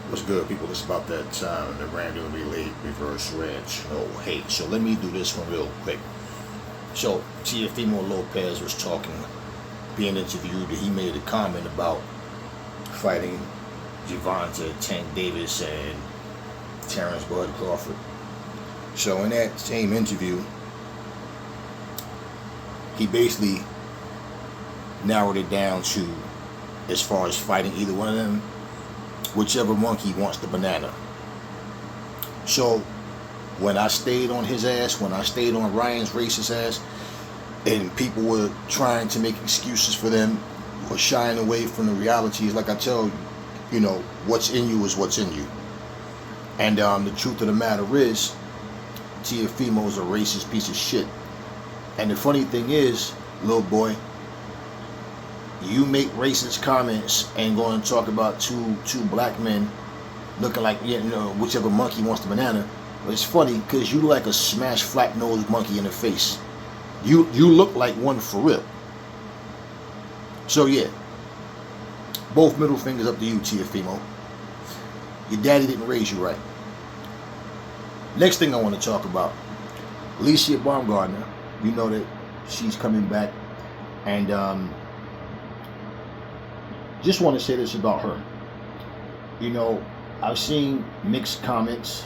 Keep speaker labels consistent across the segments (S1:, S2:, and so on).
S1: What's good, people? It's about that time. The randomly late reverse ranch. Oh, hey. So let me do this one real quick. So Teofimo Lopez was talking, being interviewed. He made a comment about fighting Gervonta Tank Davis and Terrence Bud Crawford. So in that same interview, he basically narrowed it down to, as far as fighting either one of them, whichever monkey wants the banana. So when I stayed on his ass, when I stayed on Ryan's racist ass, and people were trying to make excuses for them or shying away from the realities, like I tell you, what's in you is what's in you. And the truth of the matter is, Teofimo's a racist piece of shit. And the funny thing is, little boy, you make racist comments and go and talk about two black men looking like, whichever monkey wants the banana. But it's funny because you like a smashed flat-nosed monkey in the face. You look like one for real. So yeah, both middle fingers up to you, Teofimo. Your daddy didn't raise you right. Next thing I want to talk about, Alicia Baumgartner. You know that she's coming back, and just want to say this about her. I've seen mixed comments.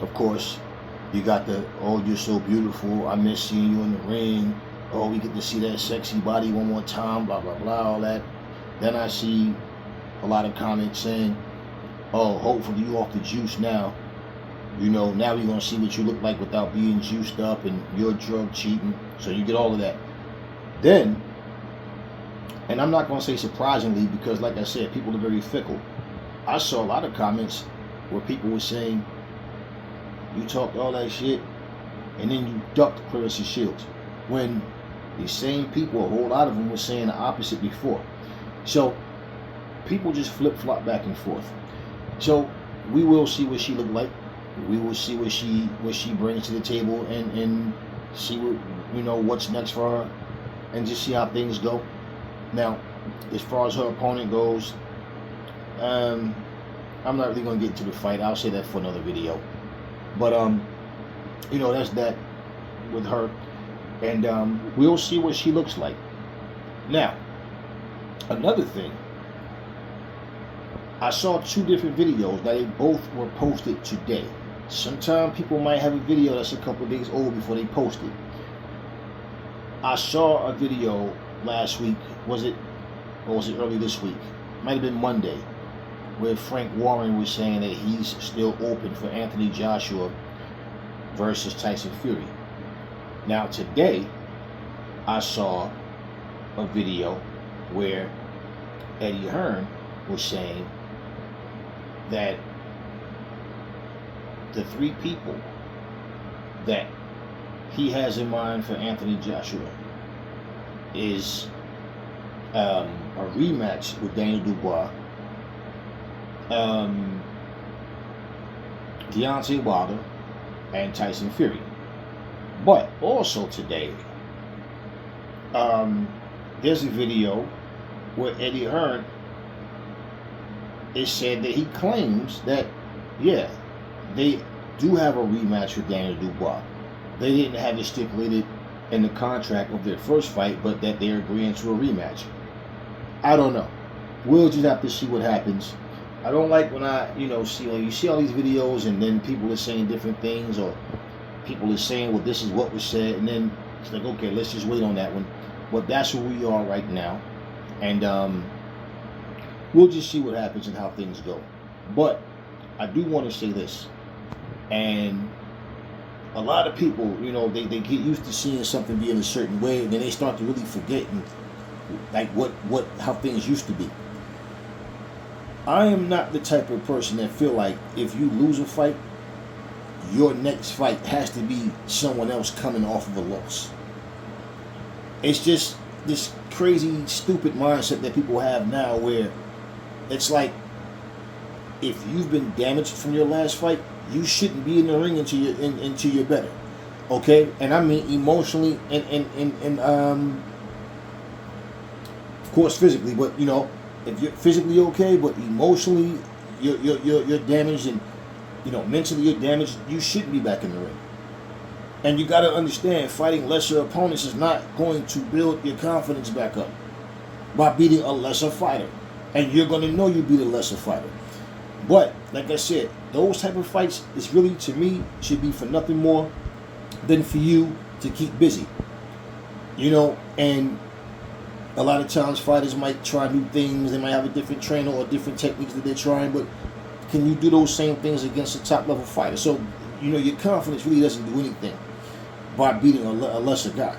S1: Of course, you got the, oh, you're so beautiful, I miss seeing you in the ring, oh, we get to see that sexy body one more time, blah, blah, blah, all that. Then I see a lot of comments saying, oh, hopefully you off the juice now. Now you're going to see what you look like without being juiced up, and you're drug cheating. So you get all of that. Then, and I'm not going to say surprisingly, because like I said, people are very fickle. I saw a lot of comments where people were saying, you talked all that shit, and then you ducked Clarissa Shields. When these same people, a whole lot of them were saying the opposite before. So, people just flip-flop back and forth. So, we will see what she looked like. We will see what she brings to the table, and see what, what's next for her, and just see how things go. Now, as far as her opponent goes, I'm not really going to get into the fight. I'll say that for another video. But that's that with her, and we'll see what she looks like. Now, another thing, I saw two different videos. Now, they both were posted today. Sometimes people might have a video that's a couple of days old before they post it. I saw a video last week, or was it early this week? Might have been Monday, where Frank Warren was saying that he's still open for Anthony Joshua versus Tyson Fury. Now today, I saw a video where Eddie Hearn was saying that the three people that he has in mind for Anthony Joshua is a rematch with Daniel Dubois, Deontay Wilder, and Tyson Fury. But also today, there's a video where Eddie Hearn is said that he claims that, yeah, they do have a rematch with Daniel Dubois. They didn't have it stipulated in the contract of their first fight, but that they're agreeing to a rematch. I don't know. We'll just have to see what happens. I don't like when I, see, you see all these videos and then people are saying different things, or people are saying, well, this is what was said, and then it's like, okay, let's just wait on that one. But that's where we are right now. And we'll just see what happens and how things go. But I do want to say this. And a lot of people, they get used to seeing something being a certain way, and then they start to really forget like how things used to be. I am not the type of person that feel like if you lose a fight, your next fight has to be someone else coming off of a loss. It's just this crazy, stupid mindset that people have now, where it's like, if you've been damaged from your last fight, you shouldn't be in the ring until you're better. Okay? And I mean emotionally and of course physically, but if you're physically okay, but emotionally you're damaged, and mentally you're damaged, you shouldn't be back in the ring. And you got to understand, fighting lesser opponents is not going to build your confidence back up by beating a lesser fighter. And you're going to know you beat a lesser fighter. But, like I said, those type of fights is really, to me, should be for nothing more than for you to keep busy. And a lot of times fighters might try new things. They might have a different trainer or different techniques that they're trying. But can you do those same things against a top-level fighter? So, your confidence really doesn't do anything by beating a lesser guy.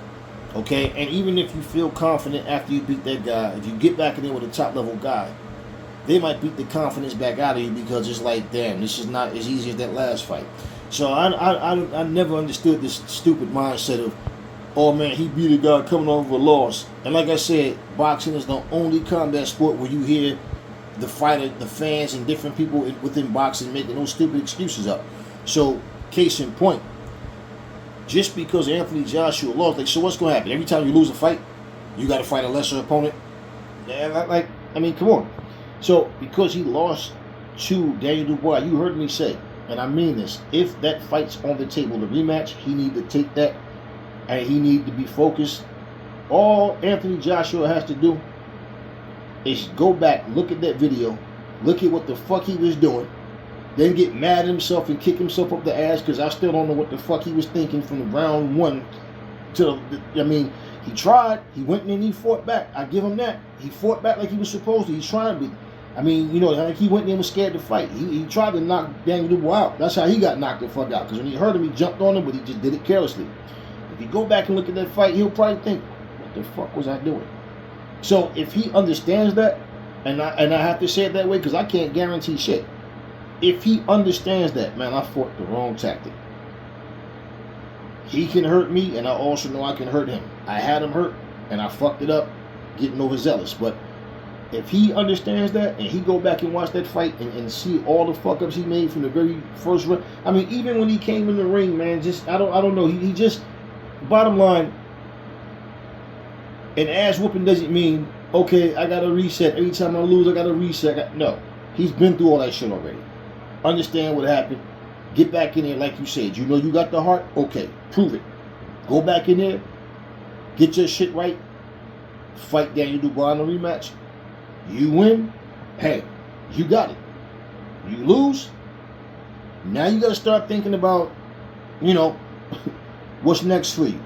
S1: Okay? And even if you feel confident after you beat that guy, if you get back in there with a top-level guy, they might beat the confidence back out of you because it's like, damn, this is not as easy as that last fight. So I never understood this stupid mindset of, oh man, he beat a guy coming off of a loss. And like I said, boxing is the only combat sport where you hear the fighter, the fans, and different people within boxing making those stupid excuses up. So, case in point, just because Anthony Joshua lost, like, so what's going to happen? Every time you lose a fight, you got to fight a lesser opponent? Come on. So, because he lost to Daniel Dubois, you heard me say, and I mean this, if that fight's on the table, the rematch, he need to take that, and he need to be focused. All Anthony Joshua has to do is go back, look at that video, look at what the fuck he was doing, then get mad at himself and kick himself up the ass, because I still don't know what the fuck he was thinking from the round one to he tried, he went in and he fought back. I give him that. He fought back like he was supposed to. He's trying to be. Like he went in and was scared to fight. He tried to knock Daniel Dubois out. That's how he got knocked the fuck out, because when he heard him, he jumped on him, but he just did it carelessly. If you go back and look at that fight, he'll probably think, what the fuck was I doing? So if he understands that, and I have to say it that way because I can't guarantee shit. If he understands that, man, I fought the wrong tactic. He can hurt me, and I also know I can hurt him. I had him hurt, and I fucked it up, getting overzealous. But if he understands that, and he go back and watch that fight and see all the fuck ups he made from the very first round. Even when he came in the ring, man, I don't know. He just, bottom line, an ass whooping doesn't mean, okay, I gotta reset. Every time I lose, I gotta reset. No, he's been through all that shit already. Understand what happened. Get back in there like you said. You know you got the heart? Okay, prove it. Go back in there. Get your shit right. Fight Daniel Dubois in a rematch. You win. Hey, you got it. You lose. Now you got to start thinking about, what's next for you.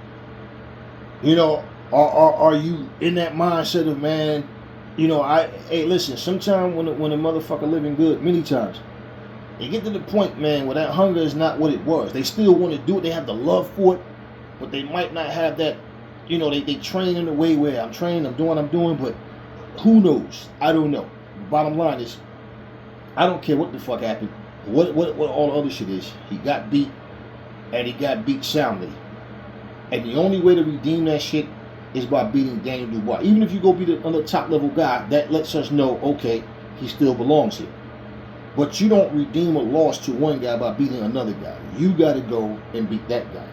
S1: Are you in that mindset of, man, hey, listen, sometimes when a motherfucker living good, many times, they get to the point, man, where that hunger is not what it was. They still want to do it. They have the love for it, but they might not have that, they train in a way where I'm doing what I'm doing, but who knows? I don't know. Bottom line is, I don't care what the fuck happened, what all the other shit is. He got beat, and he got beat soundly. And the only way to redeem that shit is by beating Daniel Dubois. Even if you go beat another top level guy, that lets us know, okay, he still belongs here. But you don't redeem a loss to one guy by beating another guy. You got to go and beat that guy.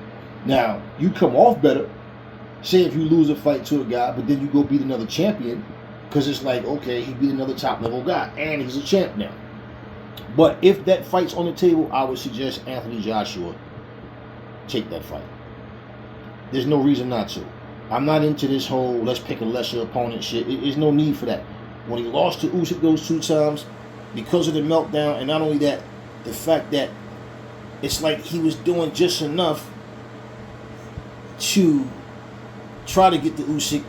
S1: Now, you come off better. Say if you lose a fight to a guy, but then you go beat another champion, because it's like, okay, he beat another top level guy, and he's a champ now. But if that fight's on the table, I would suggest Anthony Joshua take that fight. There's no reason not to. I'm not into this whole let's pick a lesser opponent shit. There's no need for that. When he lost to Usyk those 2 times, because of the meltdown, and not only that, the fact that it's like he was doing just enough to try to get the Usyk,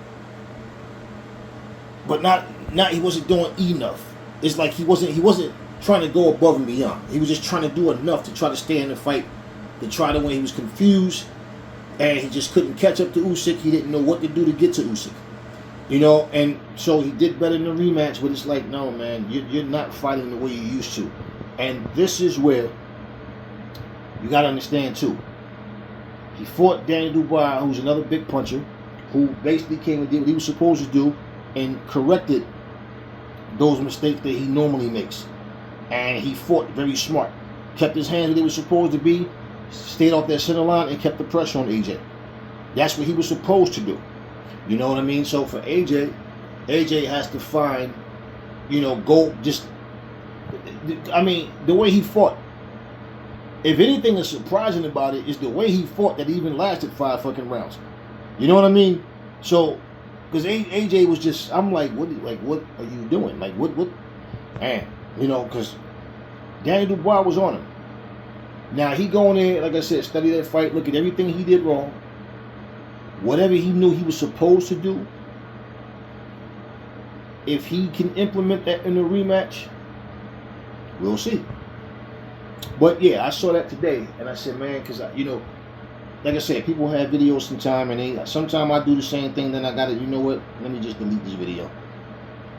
S1: but not he wasn't doing enough. It's like he wasn't trying to go above and beyond. He was just trying to do enough to try to stay in the fight, to try to win. He was confused, and he just couldn't catch up to Usyk. He didn't know what to do to get to Usyk. And so he did better in the rematch, but it's like, no, man, you're not fighting the way you used to. And this is where you got to understand, too. He fought Daniel Dubois, who's another big puncher, who basically came and did what he was supposed to do and corrected those mistakes that he normally makes. And he fought very smart. Kept his hands where they were supposed to be, stayed off that center line, and kept the pressure on AJ. That's what he was supposed to do. You know what I mean? So for AJ has to find, go just I mean, the way he fought. If anything is surprising about it is the way he fought that even lasted 5 fucking rounds. You know what I mean? So, because AJ was just, I'm like, what are you doing? Like, what, man, you know, because Daniel Dubois was on him. Now, he going in, like I said, study that fight, look at everything he did wrong. Whatever he knew he was supposed to do, if he can implement that in the rematch, we'll see. But yeah, I saw that today, and I said, man, because, you know, like I said, people have videos sometimes, and sometimes I do the same thing, then I got to, you know what, let me just delete this video.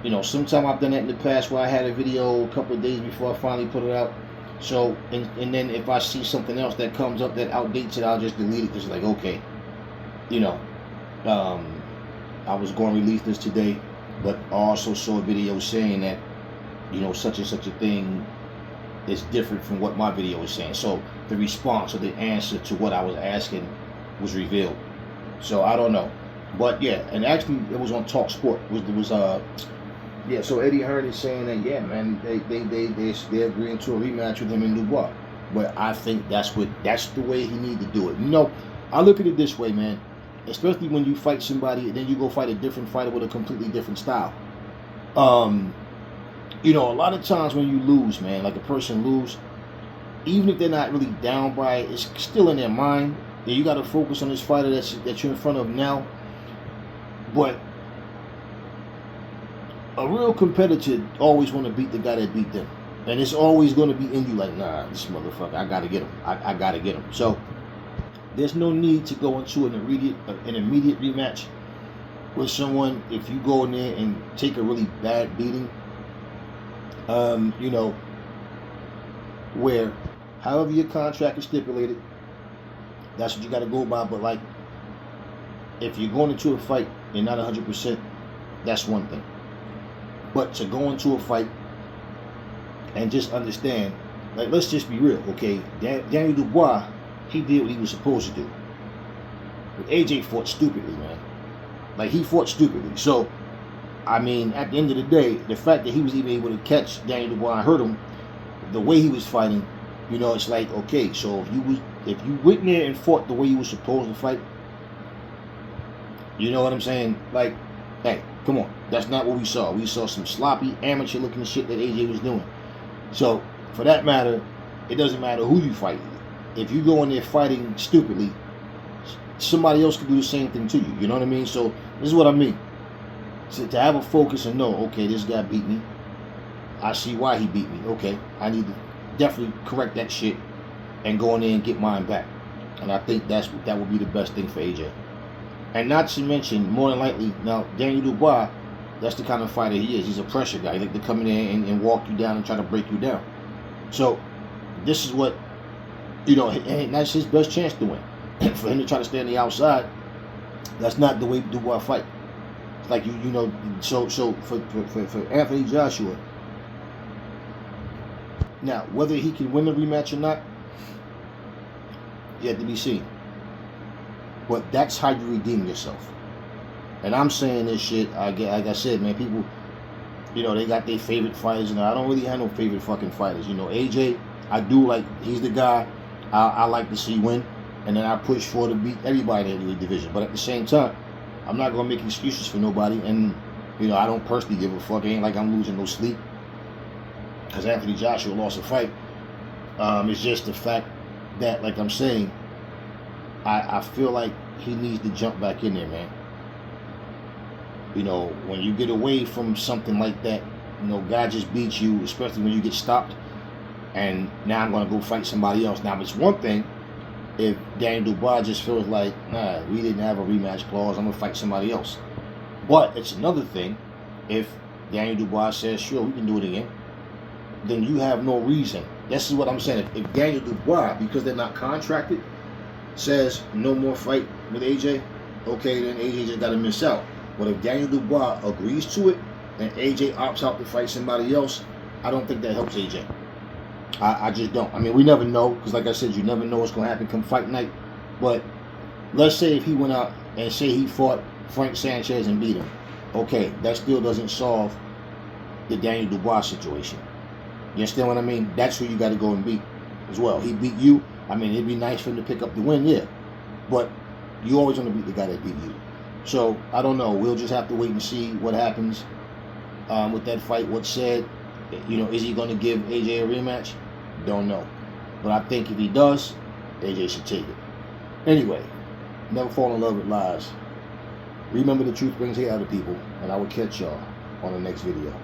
S1: You know, sometimes I've done that in the past where I had a video a couple of days before I finally put it out. So, and then if I see something else that comes up that outdates it, I'll just delete it. Just like, okay, you know, I was going to release this today, but I also saw a video saying that, you know, such and such a thing is different from what my video was saying. So the response or the answer to what I was asking was revealed. So I don't know, but yeah, and actually it was on Talk Sport. Yeah. So Eddie Hearn is saying that, yeah, man, they're agreeing to a rematch with him in Dubois. But I think that's the way he need to do it. You know, I look at it this way, man. Especially when you fight somebody and then you go fight a different fighter with a completely different style. You know, a lot of times when you lose, man, like a person lose, even if they're not really down by it, it's still in their mind. And you got to focus on this fighter that you're in front of now. But a real competitor always want to beat the guy that beat them. And it's always going to be in you like, nah, this motherfucker, I got to get him. I got to get him. So there's no need to go into an immediate rematch with someone if you go in there and take a really bad beating. You know, where however your contract is stipulated, that's what you got to go by. But like, if you're going into a fight and not 100%, that's one thing. But to go into a fight and just understand, like, let's just be real, okay? Daniel Dubois, he did what he was supposed to do. But AJ fought stupidly, man. Like, he fought stupidly. So, I mean, at the end of the day, the fact that he was even able to catch Daniel Dubois and hurt him, the way he was fighting, you know, it's like, okay, so if you went in there and fought the way you were supposed to fight, you know what I'm saying? Like, hey, come on, that's not what we saw. We saw some sloppy, amateur-looking shit that AJ was doing. So, for that matter, it doesn't matter who you fight. If you go in there fighting stupidly, somebody else could do the same thing to you. You know what I mean? So, this is what I mean. So to have a focus and know, okay, this guy beat me. I see why he beat me. Okay, I need to definitely correct that shit and go in there and get mine back. And I think that would be the best thing for AJ. And not to mention, more than likely, now Daniel Dubois, that's the kind of fighter he is. He's a pressure guy. He like to come in there and walk you down and try to break you down. So this is what, you know, and that's his best chance to win. For him to try to stay on the outside, that's not the way Dubois fight. Like you know, so for Anthony Joshua, now whether he can win the rematch or not, yet to be seen. But that's how you redeem yourself. And I'm saying this shit, like I said, man, people, you know, they got their favorite fighters, and I don't really have no favorite fucking fighters. You know, AJ, I do like, he's the guy I like to see win, and then I push for to beat everybody in the division. But at the same time, I'm not going to make excuses for nobody, and, you know, I don't personally give a fuck. It ain't like I'm losing no sleep because Anthony Joshua lost a fight. It's just the fact that, like I'm saying, I feel like he needs to jump back in there, man. You know, when you get away from something like that, you know, God just beats you, especially when you get stopped, and now I'm going to go fight somebody else. Now, it's one thing if Daniel Dubois just feels like, nah, we didn't have a rematch clause, I'm going to fight somebody else. But it's another thing if Daniel Dubois says, sure, we can do it again, then you have no reason. This is what I'm saying. If Daniel Dubois, because they're not contracted, says no more fight with AJ, okay, then AJ just got to miss out. But if Daniel Dubois agrees to it and AJ opts out to fight somebody else, I don't think that helps AJ. I just don't. I mean, we never know, because like I said, you never know what's going to happen come fight night. But let's say if he went out and say he fought Frank Sanchez and beat him, okay, that still doesn't solve the Daniel Dubois situation. You understand what I mean? That's who you got to go and beat as well. He beat you. I mean, it'd be nice for him to pick up the win, yeah. But you always want to beat the guy that beat you. So, I don't know. We'll just have to wait and see what happens with that fight. What's said. You know, is he going to give AJ a rematch? Don't know. But I think if he does, AJ should take it. Anyway, never fall in love with lies. Remember, the truth brings hate out of people. And I will catch y'all on the next video.